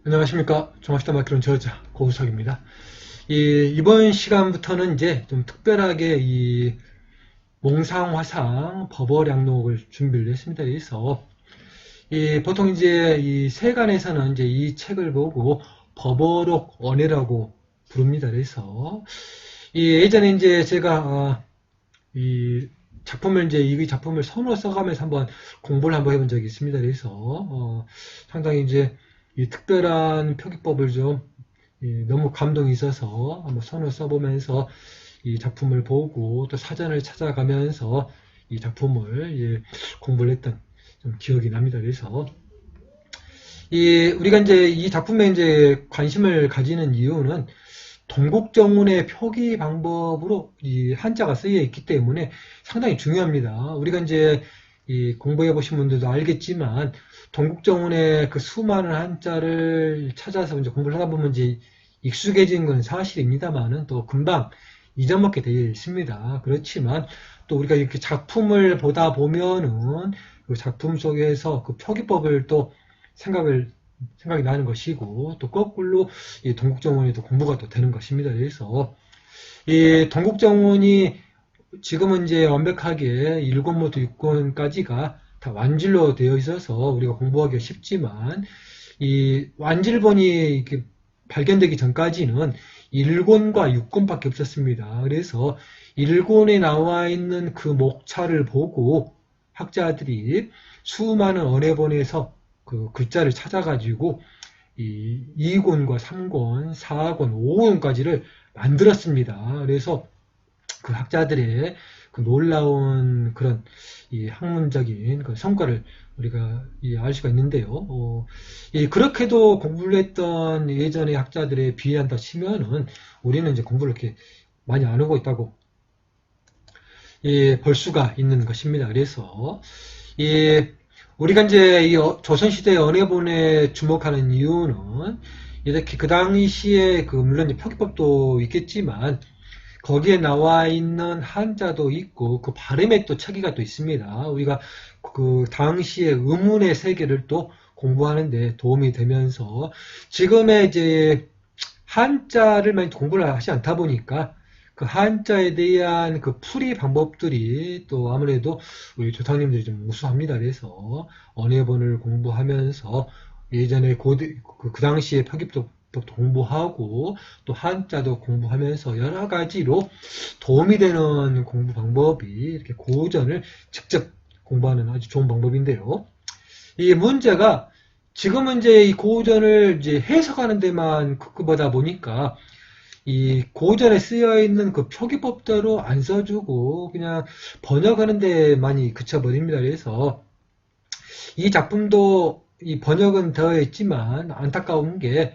안녕하십니까. 종합시대 마키론 저자 고우석입니다. 이번 시간부터는 이제 좀 특별하게 이 몽상화상 법어량록을 준비를 했습니다. 그래서 보통 이제 이 세간에서는 이제 이 책을 보고 법어록 언해라고 부릅니다. 그래서 예전에 이제 제가 이 작품을 이제 이 작품을 손으로 써가면서 한번 공부를 한번 해본 적이 있습니다. 그래서 상당히 이제 이 특별한 표기법을 좀 너무 감동이 있어서 한번 손으로 써보면서 이 작품을 보고 또 사전을 찾아가면서 이 작품을 공부를 했던 좀 기억이 납니다. 그래서 우리가 이제 이 작품에 이제 관심을 가지는 이유는 동국정운의 표기 방법으로 이 한자가 쓰여 있기 때문에 상당히 중요합니다. 우리가 이제 공부해 보신 분들도 알겠지만 동국정운의 그 수많은 한자를 찾아서 이제 공부를 하다 보면 이제 익숙해진 건 사실입니다만은 또 금방 잊어먹게 되어 있습니다. 그렇지만 또 우리가 이렇게 작품을 보다 보면은 그 작품 속에서 그 표기법을 또 생각이 나는 것이고 또 거꾸로 이 동국정원에도 공부가 또 되는 것입니다. 그래서 이 동국정원이 지금은 이제 완벽하게 1권부터 6권까지가 다 완질로 되어 있어서 우리가 공부하기가 쉽지만 이 완질본이 이렇게 발견되기 전까지는 1권과 6권밖에 없었습니다. 그래서 1권에 나와 있는 그 목차를 보고 학자들이 수많은 언해본에서 그 글자를 찾아가지고 이 2권과 3권, 4권, 5권까지를 만들었습니다. 그래서 그 학자들의 그 놀라운 그런 이 학문적인 그 성과를 우리가 알 수가 있는데요. 그렇게도 공부를 했던 예전의 학자들에 비한다 치면은 우리는 이제 공부를 이렇게 많이 안 하고 있다고 볼 수가 있는 것입니다. 그래서 우리가 이제 이 조선시대 언해본에 주목하는 이유는 이렇게 그 당시에 그 물론 이제 표기법도 있겠지만 거기에 나와 있는 한자도 있고 그 발음에 또 차이가 또 있습니다. 우리가 그 당시의 의문의 세계를 또 공부하는데 도움이 되면서 지금의 이제 한자를 많이 공부를 하지 않다 보니까 그 한자에 대한 그 풀이 방법들이 또 아무래도 우리 조상님들이 좀 우수합니다. 그래서 언해본을 공부하면서 예전에 그 당시에 표기법도 공부하고 또 한자도 공부하면서 여러 가지로 도움이 되는 공부 방법이 이렇게 고전을 직접 공부하는 아주 좋은 방법인데요. 이 문제가 지금은 이제 이 고전을 이제 해석하는 데만 급급하다 보니까 이 고전에 쓰여 있는 그 표기법대로 안 써주고 그냥 번역하는 데 많이 그쳐버립니다. 그래서 이 작품도 이 번역은 되어 있지만 안타까운 게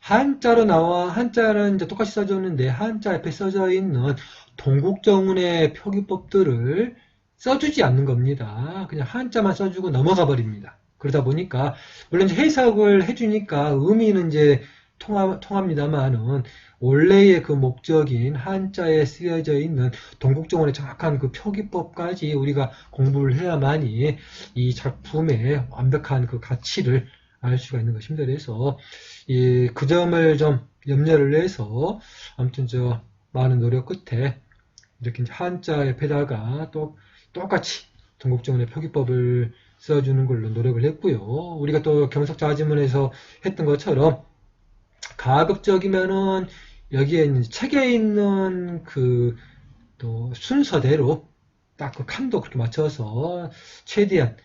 한자는 이제 똑같이 써줬는데 한자 옆에 써져 있는 동국정운의 표기법들을 써주지 않는 겁니다. 그냥 한자만 써주고 넘어가 버립니다. 그러다 보니까 물론 이제 해석을 해주니까 의미는 이제 통합니다만은 원래의 그 목적인 한자에 쓰여져 있는 동국정원의 정확한 그 표기법까지 우리가 공부를 해야만이 이 작품의 완벽한 그 가치를 알 수가 있는 것입니다. 그래서 그 점을 좀 염려를 해서 아무튼 많은 노력 끝에 이렇게 이제 한자 옆에다가 또 똑같이 동국정원의 표기법을 써주는 걸로 노력을 했고요. 우리가 또 경석자지문에서 했던 것처럼 가급적이면은 여기에 책에 있는 그 또 순서대로 딱 그 칸도 그렇게 맞춰서 최대한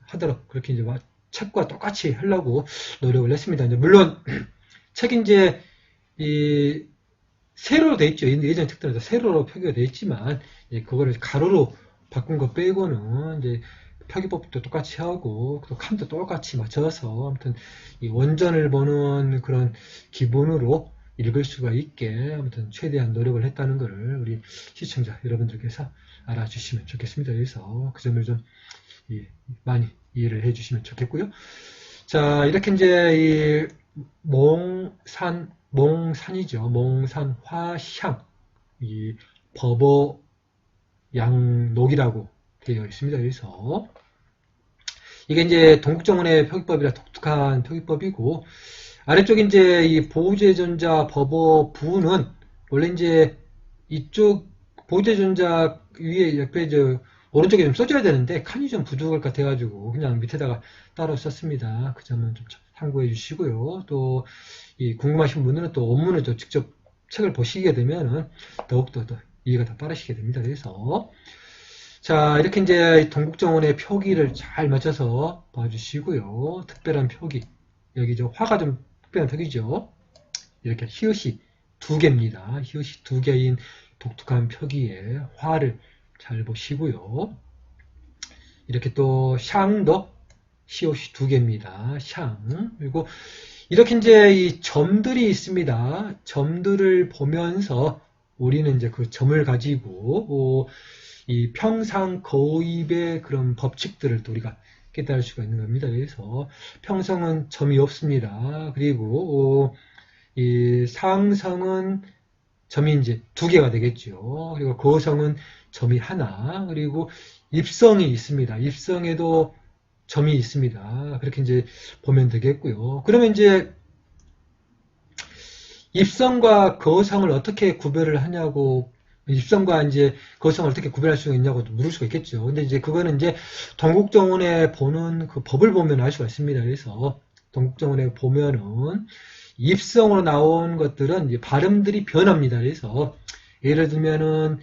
하도록 그렇게 이제 책과 똑같이 하려고 노력을 했습니다. 이제 물론 책이 이제 이 세로로 돼 있죠. 예전 책들은 세로로 표기가 돼 있지만 그거를 가로로 바꾼 거 빼고는 이제 표기법도 똑같이 하고 또 칸도 똑같이 맞춰서 아무튼 이 원전을 보는 그런 기본으로 읽을 수가 있게 아무튼 최대한 노력을 했다는 것을 우리 시청자 여러분들께서 알아주시면 좋겠습니다. 그래서 그 점을 좀 많이 이해를 해주시면 좋겠고요. 자, 이렇게 이제 이 몽산이죠. 몽산 화향 이 법어 양록이라고 되어 있습니다. 그래서 이게 이제 동국정원의 표기법이라 독특한 표기법이고 아래쪽에 이제 이 보호제전자 법어부는 원래 이제 이쪽 보호제전자 위에 옆에 오른쪽에 좀 써줘야 되는데 칸이 좀 부족할 것 같아가지고 그냥 밑에다가 따로 썼습니다. 그 점은 좀 참고해 주시고요. 또 이 궁금하신 분들은 또 원문을 또 직접 책을 보시게 되면은 더욱더 더 이해가 더 빠르시게 됩니다. 그래서 자, 이렇게 이제 동국정원의 표기를 잘 맞춰서 봐주시고요. 특별한 표기. 여기 화가 좀 특별한 표기죠. 이렇게 히읗이 두 개입니다. 히읗이 두 개인 독특한 표기에 화를 잘 보시고요. 이렇게 또 샹도 히읗이 두 개입니다. 샹. 그리고 이렇게 이제 이 점들이 있습니다. 점들을 보면서 우리는 이제 그 점을 가지고 이 평상 거입의 그런 법칙들을 또 우리가 깨달을 수가 있는 겁니다. 그래서 평상은 점이 없습니다. 그리고 이 상성은 점이 이제 두 개가 되겠죠. 그리고 거성은 점이 하나. 그리고 입성이 있습니다. 입성에도 점이 있습니다. 그렇게 이제 보면 되겠고요. 그러면 이제 입성과 거성을 어떻게 구별을 하냐고, 입성과 이제 거성을 어떻게 구별할 수 있냐고 물을 수가 있겠죠. 근데 이제 그거는 이제 동국정원에 보는 그 법을 보면 알 수가 있습니다. 그래서 동국정원에 보면은 입성으로 나온 것들은 이제 발음들이 변합니다. 그래서 예를 들면은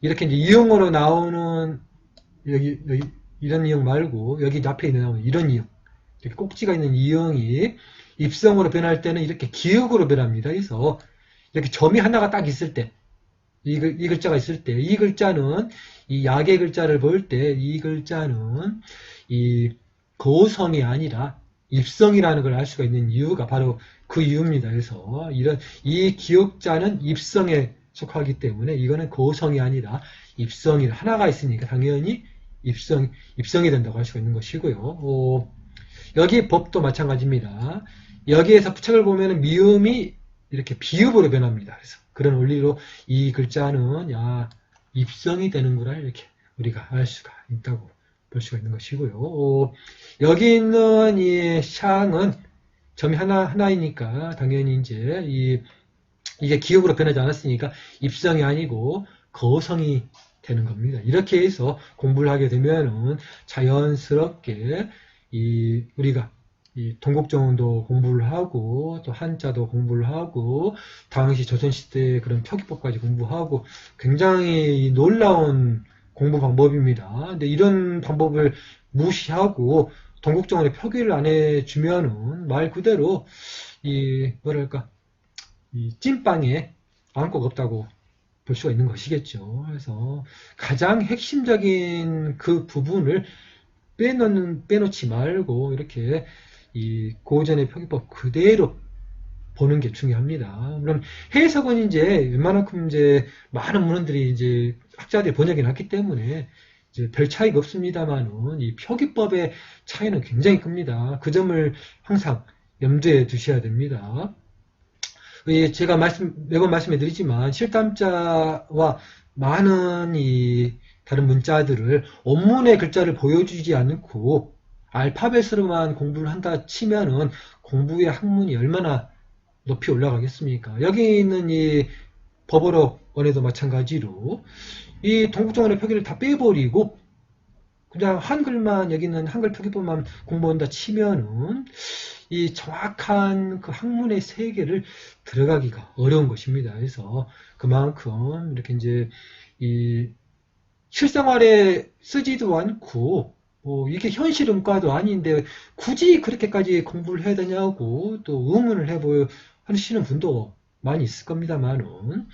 이렇게 이제 이응으로 나오는 여기 이런 이응 말고 여기 앞에 나오는 이런 이응, 이렇게 꼭지가 있는 이응이 입성으로 변할 때는 이렇게 기역으로 변합니다. 그래서 이렇게 점이 하나가 딱 있을 때, 이 글자가 있을 때, 이 글자는 이 약의 글자를 볼 때 이 글자는 이 거성이 아니라 입성이라는 걸 알 수가 있는 이유가 바로 그 이유입니다. 그래서 이 기역자는 입성에 속하기 때문에 이거는 거성이 아니라 입성이 하나가 있으니까 당연히 입성이 된다고 할 수가 있는 것이고요. 여기 법도 마찬가지입니다. 여기에서 책을 보면 미음이 이렇게 비읍으로 변합니다. 그래서 그런 원리로 이 글자는 입성이 되는구나 이렇게 우리가 알 수가 있다고 볼 수가 있는 것이고요. 여기 있는 이 샹은 점이 하나이니까 당연히 이제 이게 기읍으로 변하지 않았으니까 입성이 아니고 거성이 되는 겁니다. 이렇게 해서 공부를 하게 되면은 자연스럽게 우리가 이 동국정원도 공부를 하고 또 한자도 공부를 하고 당시 조선시대의 그런 표기법까지 공부하고 굉장히 놀라운 공부 방법입니다. 근데 이런 방법을 무시하고 동국정원의 표기를 안 해주면은 말 그대로 뭐랄까 이 찐빵에 아무것도 없다고 볼 수가 있는 것이겠죠. 그래서 가장 핵심적인 그 부분을 빼놓지 말고 이렇게 이 고전의 표기법 그대로 보는 게 중요합니다. 그럼 해석은 이제 웬만큼 이제 많은 문헌들이 이제 학자들이 번역해 놨기 때문에 이제 별 차이가 없습니다만은 이 표기법의 차이는 굉장히 큽니다. 그 점을 항상 염두에 두셔야 됩니다. 제가 매번 말씀해 드리지만 실담자와 많은 다른 문자들을 원문의 글자를 보여주지 않고 알파벳으로만 공부를 한다 치면은 공부의 학문이 얼마나 높이 올라가겠습니까? 여기 있는 이 법어록원에도 마찬가지로 이 동국정원의 표기를 다 빼버리고 그냥 한글만 여기 있는 한글 표기법만 공부한다 치면은 이 정확한 그 학문의 세계를 들어가기가 어려운 것입니다. 그래서 그만큼 이렇게 이제 이 실생활에 쓰지도 않고 이게 현실 음과도 아닌데 굳이 그렇게까지 공부를 해야 되냐고 또 의문을 하시는 분도 많이 있을 겁니다만은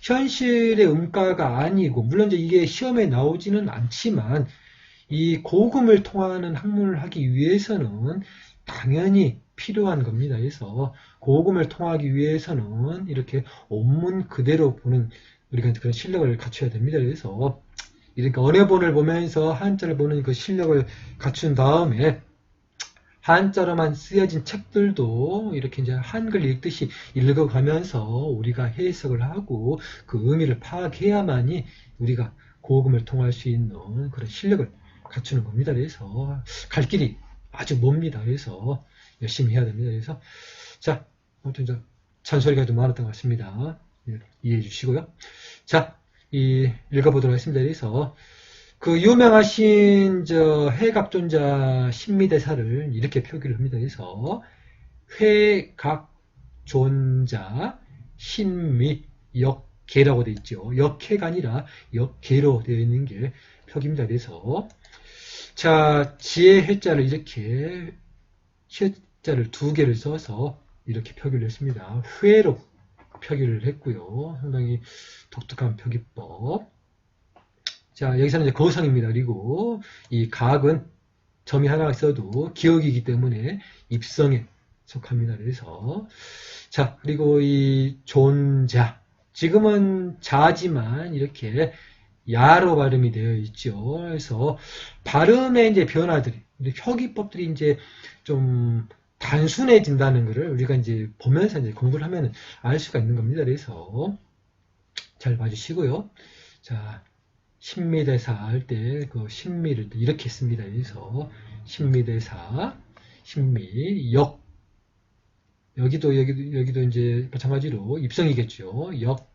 현실의 음과가 아니고 물론 이제 이게 시험에 나오지는 않지만 이 고금을 통하는 학문을 하기 위해서는 당연히 필요한 겁니다. 그래서 고금을 통하기 위해서는 이렇게 원문 그대로 보는 우리가 그런 실력을 갖춰야 됩니다. 그래서 이렇게 언어본을 보면서 한자를 보는 그 실력을 갖춘 다음에 한자로만 쓰여진 책들도 이렇게 이제 한글 읽듯이 읽어가면서 우리가 해석을 하고 그 의미를 파악해야만이 우리가 고금을 통할 수 있는 그런 실력을 갖추는 겁니다. 그래서 갈 길이 아주 멉니다. 그래서 열심히 해야 됩니다. 그래서 자, 아무튼 잔소리가 좀 많았던 것 같습니다. 예, 이해해 주시고요. 자, 읽어보도록 하겠습니다. 그래서 그 유명하신 해각존자 신미대사를 이렇게 표기를 합니다. 그래서 회각존자 신미 역계라고 되어 있죠. 역계가 아니라 역계로 되어 있는 게 표기입니다. 그래서 자, 지혜 해자를 이렇게 해자를 2개를 써서 이렇게 표기를 했습니다. 회로 표기를 했고요. 상당히 독특한 표기법. 자, 여기서는 이제 거성입니다. 그리고 이 각은 점이 하나 있어도 기억이기 때문에 입성에 속합니다. 그래서 자, 그리고 이 존자, 지금은 자지만 이렇게 야로 발음이 되어 있죠. 그래서 발음의 이제 변화들이, 표기법들이 이제 좀 단순해진다는 것을 우리가 이제 보면서 이제 공부를 하면 알 수가 있는 겁니다. 그래서 잘 봐주시고요. 자, 신미대사 할 때 그 신미를 이렇게 씁니다. 그래서 신미대사, 신미, 역, 여기도 이제 마찬가지로 입성이겠죠. 역,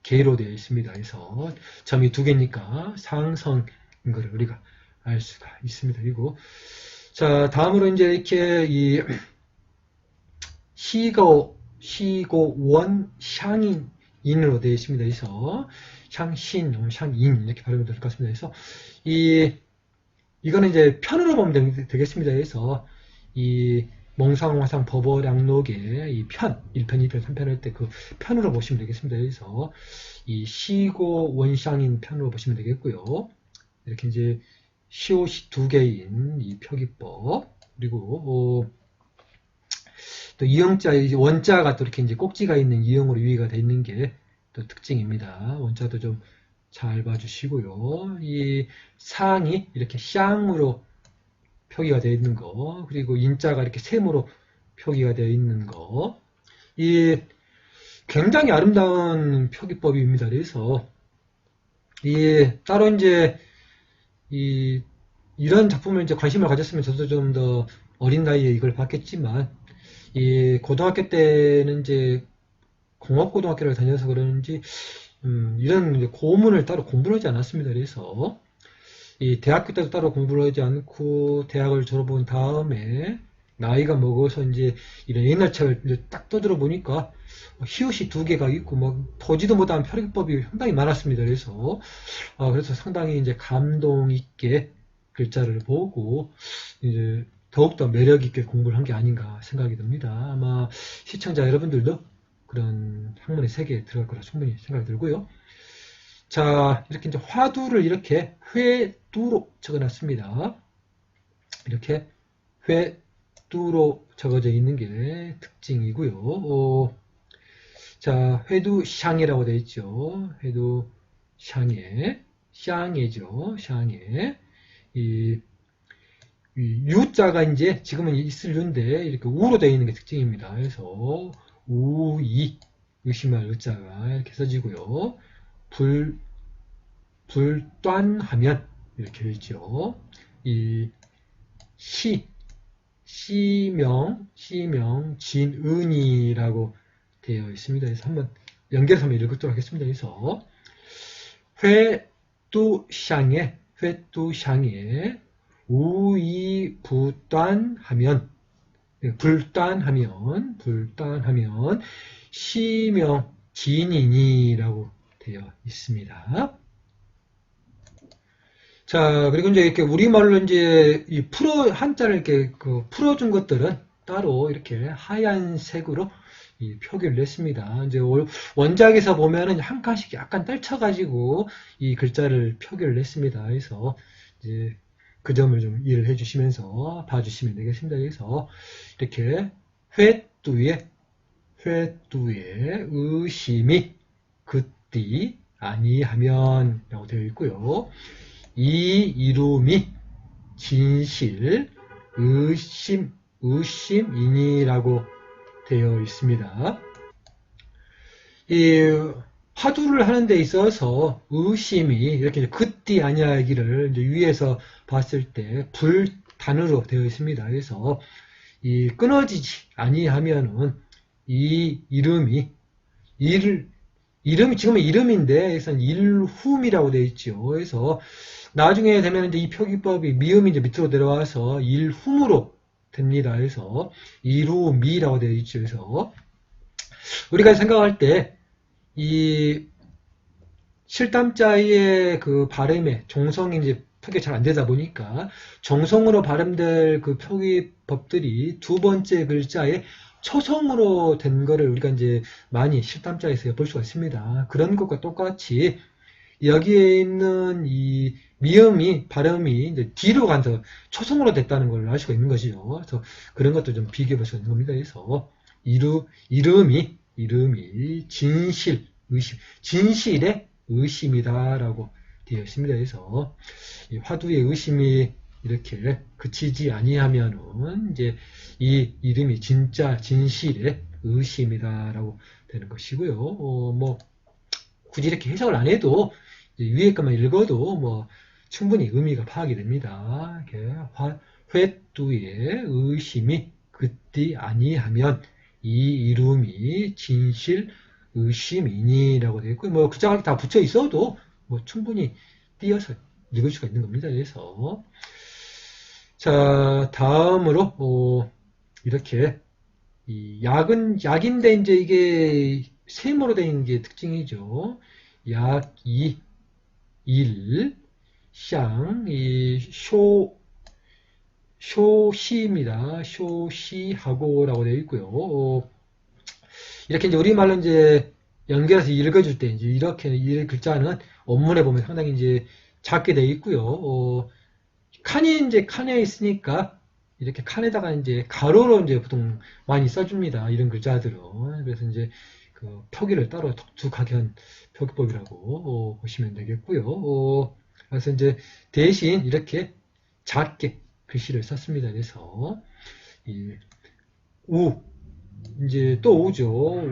계로 되어 있습니다. 그래서 점이 2개니까 상성인 것을 우리가 알 수가 있습니다. 그리고 자, 다음으로 이제 이렇게 이 시고 원 샹인으로 되어 있습니다. 그래서 샹신, 샹인 이렇게 발음이 될 것 같습니다. 그래서 이거는 이제 편으로 보면 되겠습니다. 그래서 이 몽상화상 법어량록의 이 편, 1편, 2편, 3편 할 때 그 편으로 보시면 되겠습니다. 그래서 이 시고 원샹인 편으로 보시면 되겠고요. 이렇게 이제 시옷이 2개인 이 표기법, 그리고 또 이형자, 원자가 또 이렇게 이제 꼭지가 있는 이형으로 유의가 되어 있는 게 또 특징입니다. 원자도 좀 잘 봐주시고요. 이 상이 이렇게 샹으로 표기가 되어 있는 거, 그리고 인자가 이렇게 셈으로 표기가 되어 있는 거, 이 굉장히 아름다운 표기법입니다. 그래서 따로 이제 이런 작품을 이제 관심을 가졌으면 저도 좀 더 어린 나이에 이걸 봤겠지만, 이 고등학교 때는 이제 공업고등학교를 다녀서 그런지 이런 이제 고문을 따로 공부를 하지 않았습니다. 그래서 이 대학교 때도 따로 공부를 하지 않고 대학을 졸업한 다음에 나이가 먹어서 이제 이런 옛날 책을 이제 딱 떠들어 보니까 히읗이 2개가 있고 뭐 보지도 못한 표기법이 상당히 많았습니다. 그래서 상당히 이제 감동 있게 글자를 보고 이제 더욱더 매력 있게 공부를 한 게 아닌가 생각이 듭니다. 아마 시청자 여러분들도 그런 학문의 세계에 들어갈 거라 충분히 생각이 들고요. 자, 이렇게 이제 화두를 이렇게 회두로 적어놨습니다. 이렇게 회두로 적어져 있는 게 특징이고요. 자, 회두샹이라고 되어 있죠. 회두샹에, 샹에죠. 샹에. 이 유자가 이제 지금은 있을 유인데 이렇게 우로 되어 있는 게 특징입니다. 그래서 우이, 의심할 의자가 이렇게 써지고요. 불端하면 이렇게 되죠. 이 시명 진은이라고 되어 있습니다. 그래서 한번 연결해서 한번 읽도록 하겠습니다. 그래서 회두샹에 우이부端하면 불端하면 시명 진인이라고 되어 있습니다. 자, 그리고 이제 이렇게 우리말로 이제 이 한자를 이렇게 풀어준 것들은 따로 이렇게 하얀색으로 이 표기를 냈습니다. 이제 원작에서 보면은 한 칸씩 약간 떨쳐가지고 이 글자를 표기를 냈습니다. 그래서 이제 그 점을 좀 이해를 해주시면서 봐주시면 되겠습니다. 그래서 이렇게 회두에 의심이 그띠 아니하면 라고 되어 있고요. 이름이 진실 의심이니라고 되어 있습니다. 이 화두를 하는 데 있어서 의심이 이렇게 그띠 아니하기를 이제 위에서 봤을 때 불단으로 되어 있습니다. 그래서 이 끊어지지 아니하면은 이 이름이 이름이 지금은 이름인데 여기서는 일훔이라고 되어 있죠. 그래서 나중에 되면 이제 이 표기법이 미음이 이제 밑으로 내려와서 일훔으로 됩니다. 그래서 일후미라고 되어 있죠. 그래서 우리가 생각할 때 이 실담자의 그 발음에 정성이 이제 표기가 잘 안 되다 보니까 정성으로 발음될 그 표기법들이 두 번째 글자에 초성으로 된 거를 우리가 이제 많이 실담자에서 볼 수가 있습니다. 그런 것과 똑같이 여기에 있는 이 미음이 발음이 이제 뒤로 가서 초성으로 됐다는 걸 알 수가 있는 것이죠. 그래서 그런 것도 좀 비교해 볼 수 있는 겁니다. 그래서 이름이 진실 의심 진실의 의심이다라고 되어 있습니다. 그래서 이 화두의 의심이 이렇게 그치지 아니하면은 이제 이 이름이 진짜 진실의 의심이다라고 되는 것이고요. 뭐 굳이 이렇게 해석을 안 해도 위에 것만 읽어도 뭐 충분히 의미가 파악이 됩니다. 이렇게 회두의 의심이 그띠 아니하면 이 이름이 진실 의심이니라고 되어 있고 뭐 글자가 다 붙여 있어도 뭐 충분히 띄어서 읽을 수가 있는 겁니다. 그래서 자 다음으로 이렇게 이 약인데 이제 이게 세모로 되어 있는 게 특징이죠. 약이 일, 샹, 이 쇼시입니다. 쇼시하고라고 되어 있고요. 이렇게 이제 우리말로 이제 연결해서 읽어줄 때 이제 이렇게 이 글자는 원문에 보면 상당히 이제 작게 되어 있고요. 칸이 이제 칸에 있으니까 이렇게 칸에다가 이제 가로로 이제 보통 많이 써줍니다. 이런 글자들은. 그래서 이제 그 표기를 따로 독특하게 한 표기법이라고 보시면 되겠고요. 그래서 이제 대신 이렇게 작게 글씨를 썼습니다. 그래서 이 이제 또 오죠.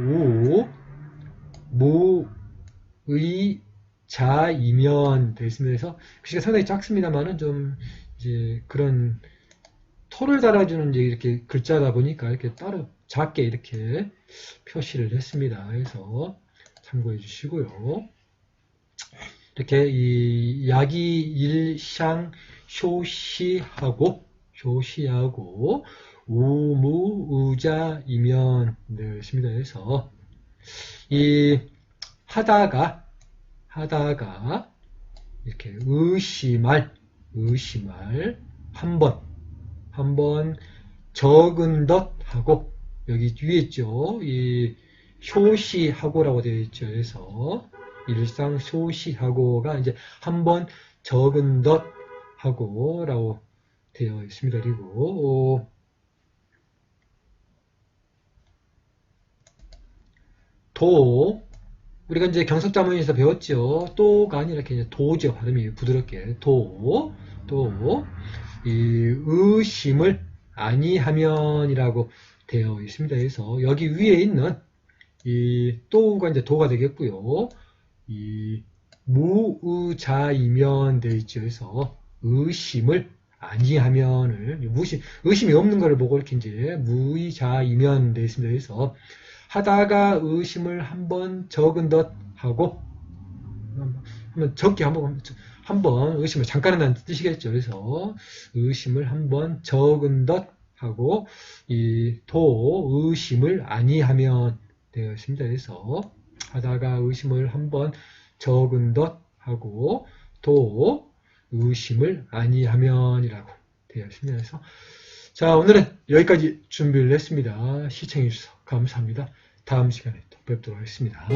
무의자이면 되어 있습니다. 그래서 글씨가 상당히 작습니다만은 좀 이제 그런 토를 달아주는 이제 이렇게 글자다 보니까 이렇게 따로 작게 이렇게 표시를 했습니다. 그래서 참고해 주시고요. 이렇게 이 야기 일샹 쇼시하고 우무의자이면 되어 있습니다. 그래서 이 하다가 이렇게 의심할 한번 적은 덧 하고 여기 위에 있죠. 이 쇼시하고라고 되어 있죠. 그래서 일상 쇼시하고가 이제 한번 적은 덧 하고라고 되어 있습니다. 그리고 우리가 이제 경석자문에서 배웠죠. 또가 아니라 이렇게 이제 도죠. 발음이 부드럽게 이 의심을 아니하면이라고 되어 있습니다. 그래서 여기 위에 있는 이 또가 이제 도가 되겠고요. 이 무의자이면 되어 있죠. 그래서 의심을 아니하면을 의심이 없는 것을 보고 이렇게 이제 무의자이면 되어 있습니다. 그래서 하다가 의심을 한번 적은 덧 하고 한번 적게 한번 의심을 잠깐 한다는 뜻이겠죠. 그래서 의심을 한번 적은 덧 하고 이 의심을 아니하면 되어 있습니다. 그래서 하다가 의심을 한번 적은 덧 하고 의심을 아니하면이라고 되어 있습니다. 그래서 자 오늘은 여기까지 준비를 했습니다. 시청해 주셔서 감사합니다. 다음 시간에 또 뵙도록 하겠습니다.